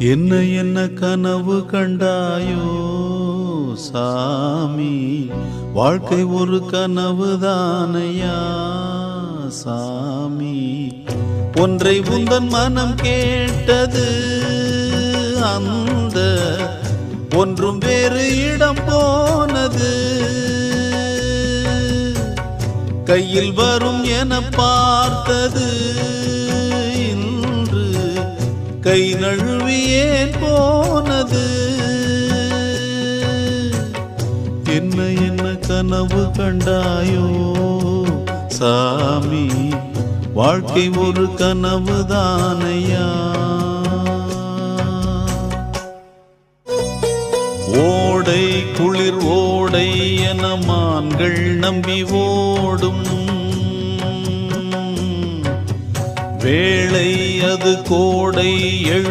என்ன என்ன கனவு கண்டாயோ சாமி, வாழ்க்கை ஒரு கனவு தானையா சாமி. ஒன்றை உந்தன் மனம் கேட்டது, அந்த ஒன்றும் வேறு இடம் போனது. கையில் வரும் என பார்த்தது, இன்று கை நழுவியே போனது. என்ன என்ன கனவு கண்டாயோ சாமி, வாழ்க்கை ஒரு கனவு தானையா. ஓடை குளிர் ஓடை என மான்கள் நம்பி ஓடும் வேளை அது கோடை எழும்